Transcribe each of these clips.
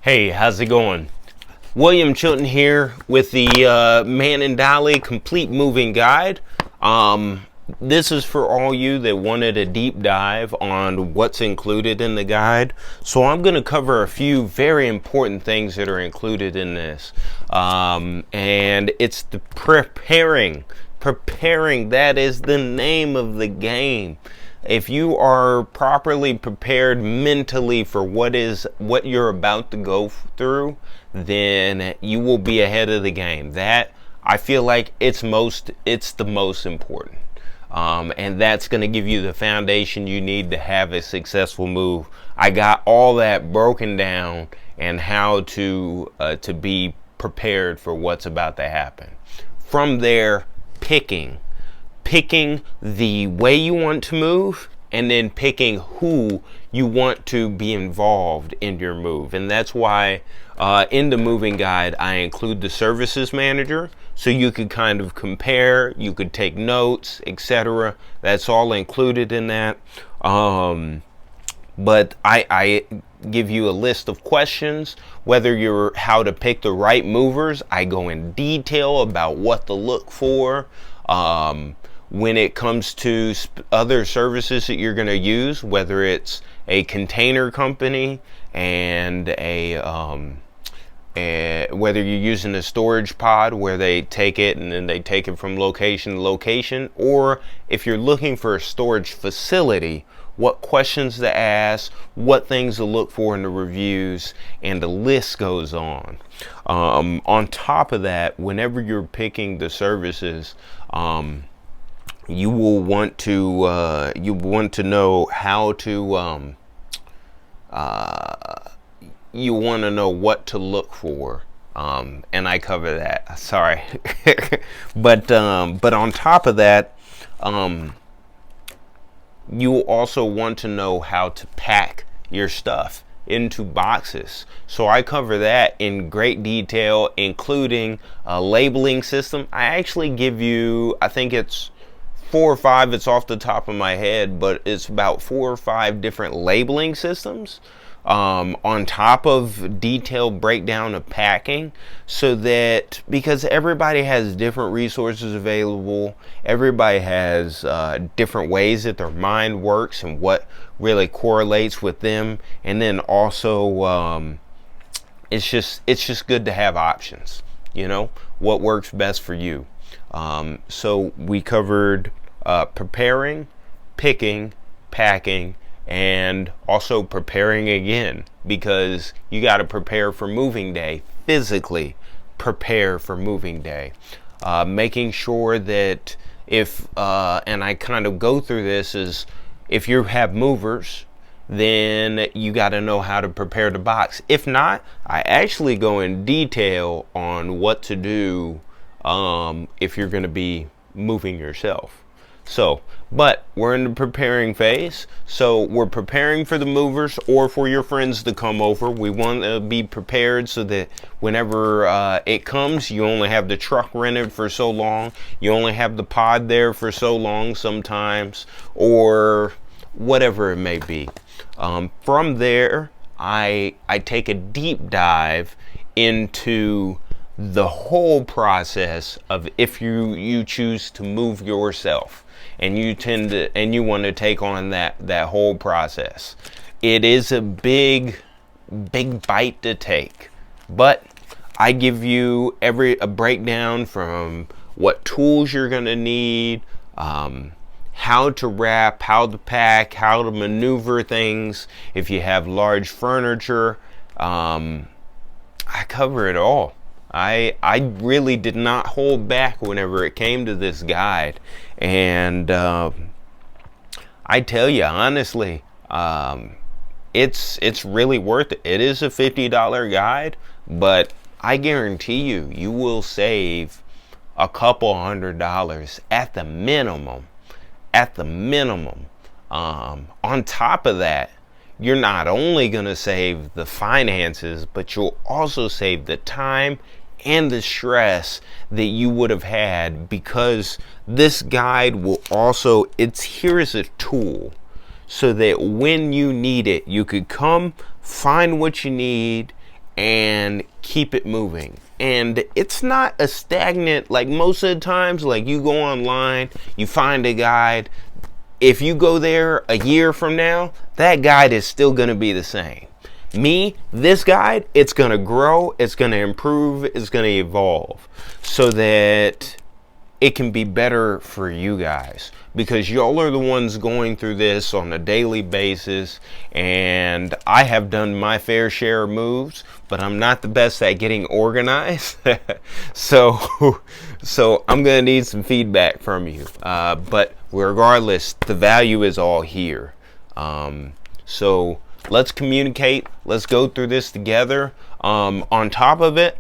Hey, how's it going? William Chilton here with the Man and Dolly Complete Moving Guide. This is for all you that wanted a deep dive on what's included in the guide. So I'm going to cover a few very important things that are included in this. And it's the preparing. Preparing, that is the name of the game. If you are properly prepared mentally for what you're about to go through, then you will be ahead of the game. That, I feel like, it's the most important. And that's going to give you the foundation you need to have a successful move. I got all that broken down and how to be prepared for what's about to happen. From there, picking the way you want to move, and then picking who you want to be involved in your move. And that's why in the moving guide I include the services manager, so you could kind of compare, you could take notes, etc. That's all included in that. But I give you a list of questions, whether you're how to pick the right movers. I go in detail about what to look for. When it comes to other services that you're going to use, whether it's a container company and whether you're using a storage pod where they take it and then they take it from location to location, or if you're looking for a storage facility, what questions to ask, what things to look for in the reviews, and the list goes on. On top of that, whenever you're picking the services, you will want to know how to you want to know what to look for, and I cover that. Sorry, but on top of that, you also want to know how to pack your stuff into boxes. So I cover that in great detail, including a labeling system. I actually give you, I think it's 4 or 5, it's off the top of my head, but it's about 4 or 5 different labeling systems on top of detailed breakdown of packing, so that, because everybody has different resources available, everybody has different ways that their mind works and what really correlates with them, and then also it's just good to have options, what works best for you. So we covered preparing, picking, packing, and also preparing again, because you got to prepare for moving day, physically prepare for moving day. Making sure that and I kind of go through this, is if you have movers, then you got to know how to prepare the box. If not, I actually go in detail on what to do if you're going to be moving yourself. So, but we're in the preparing phase. So we're preparing for the movers or for your friends to come over. We want to be prepared so that whenever it comes, you only have the truck rented for so long. You only have the pod there for so long sometimes, or whatever it may be. From there, I take a deep dive into the whole process of if you choose to move yourself, and you want to take on that whole process. It is a big bite to take, but I give you a breakdown from what tools you're going to need, how to wrap, how to pack, how to maneuver things. If you have large furniture, I cover it all. I really did not hold back whenever it came to this guide, and I tell you honestly, it's really worth it. It is a $50 guide, but I guarantee you will save a couple $100 at the minimum. On top of that, you're not only going to save the finances, but you'll also save the time and the stress that you would have had, because this guide will also, here is a tool so that when you need it, you could come, find what you need, and keep it moving. And it's not a stagnant, like most of the times, like you go online, you find a guide. If you go there a year from now, that guide is still going to be the same. Me, this guide, it's going to grow, it's going to improve, it's going to evolve so that it can be better for you guys, because y'all are the ones going through this on a daily basis. And I have done my fair share of moves, but I'm not the best at getting organized. so I'm gonna need some feedback from you, but regardless, the value is all here. So let's communicate, let's go through this together. On top of it,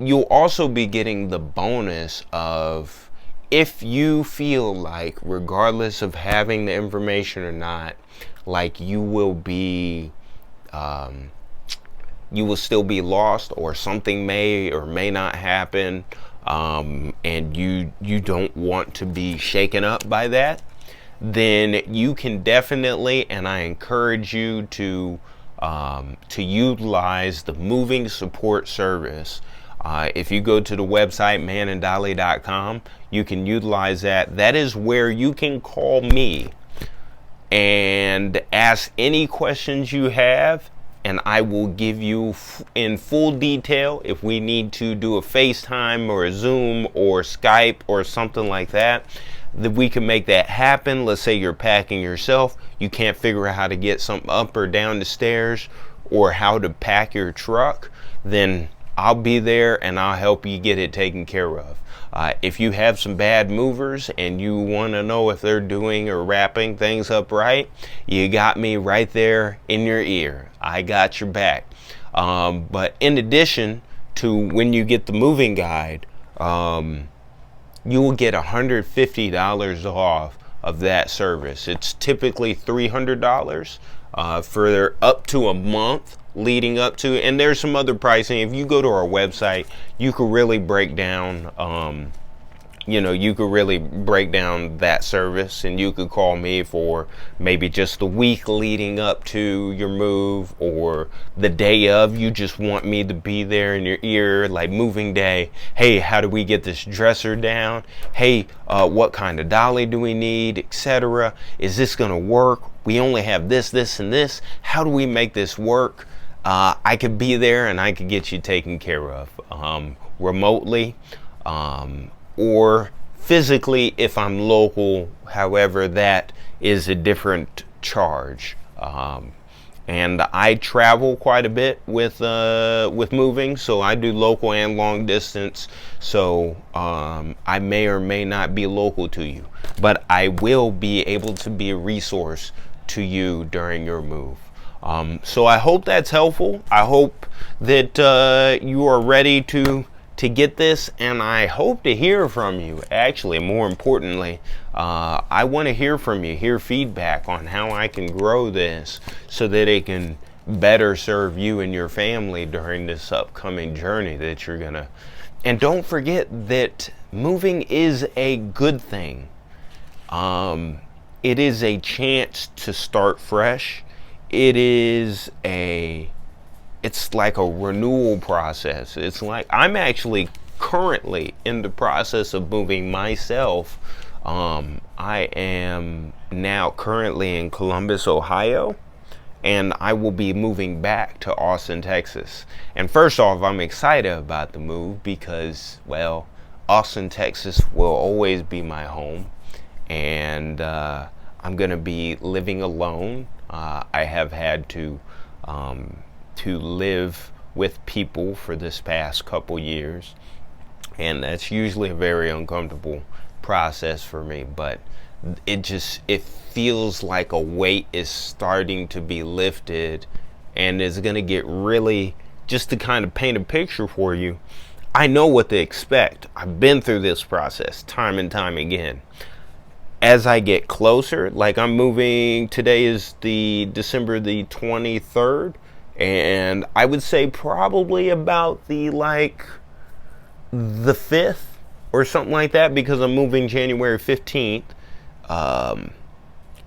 you'll also be getting the bonus of, if you feel like, regardless of having the information or not, like you will still be lost, or something may or may not happen, and you don't want to be shaken up by that, then you can definitely, and I encourage you to utilize the moving support service. If you go to the website mananddolly.com, you can utilize that. That is where you can call me and ask any questions you have, and I will give you in full detail. If we need to do a FaceTime or a Zoom or Skype or something like that, that we can make that happen. Let's say you're packing yourself, you can't figure out how to get something up or down the stairs, or how to pack your truck, then I'll be there and I'll help you get it taken care of. If you have some bad movers and you want to know if they're doing or wrapping things up right, you got me right there in your ear. I got your back. But in addition to, when you get the moving guide, you will get $150 off of that service. It's typically $300 for up to a month leading up to, and there's some other pricing. If you go to our website, you could really break down that service, and you could call me for maybe just the week leading up to your move, or the day of. You just want me to be there in your ear, like moving day. Hey, how do we get this dresser down? Hey, what kind of dolly do we need, etc.? Is this gonna work? We only have this, and this. How do we make this work? I could be there and I could get you taken care of, remotely, or physically if I'm local. However, that is a different charge. And I travel quite a bit with moving, so I do local and long distance. So I may or may not be local to you, but I will be able to be a resource to you during your move. So I hope that's helpful. I hope that you are ready to get this, and I hope to hear from you. Actually, more importantly, I want to hear from you, hear feedback on how I can grow this so that it can better serve you and your family during this upcoming journey that you're gonna. And don't forget that moving is a good thing. It is a chance to start fresh. It's like a renewal process. It's like, I'm actually currently in the process of moving myself. I am now currently in Columbus, Ohio, and I will be moving back to Austin, Texas. And first off, I'm excited about the move because, well, Austin, Texas will always be my home, and I'm gonna be living alone. I have had to live with people for this past couple years, and that's usually a very uncomfortable process for me, but it feels like a weight is starting to be lifted, and it's going to get really, just to kind of paint a picture for you, I know what to expect. I've been through this process time and time again. As I get closer, like I'm moving, today is the December the 23rd, and I would say probably about the 5th or something like that, because I'm moving January 15th.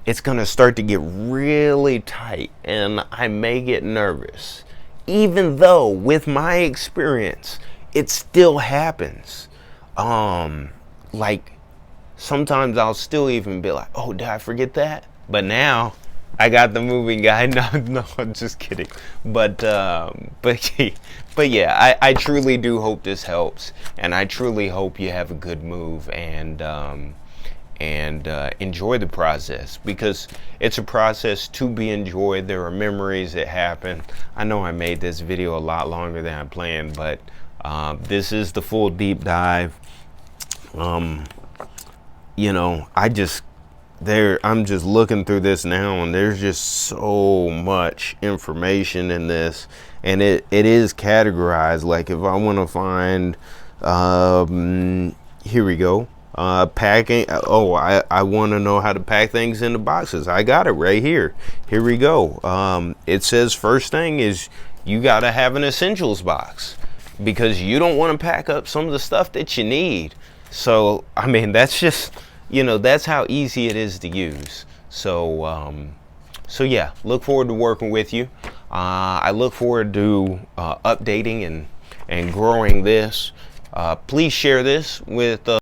it's going to start to get really tight and I may get nervous. Even though with my experience, it still happens. Like sometimes I'll still even be like, oh, did I forget that? But now I got the moving guide. No, no, I'm just kidding. But yeah, I truly do hope this helps, and I truly hope you have a good move and enjoy the process, because it's a process to be enjoyed. There are memories that happen. I know I made this video a lot longer than I planned, but this is the full deep dive. You know, I'm just looking through this now, and there's just so much information in this, and it is categorized. Like if I want to find, here we go, packing. Oh, I want to know how to pack things into boxes. I got it right here. Here we go. It says first thing is you got to have an essentials box, because you don't want to pack up some of the stuff that you need. So, I mean, that's just, you know, that's how easy it is to use. So, so yeah, look forward to working with you. I look forward to updating and growing this. Please share this with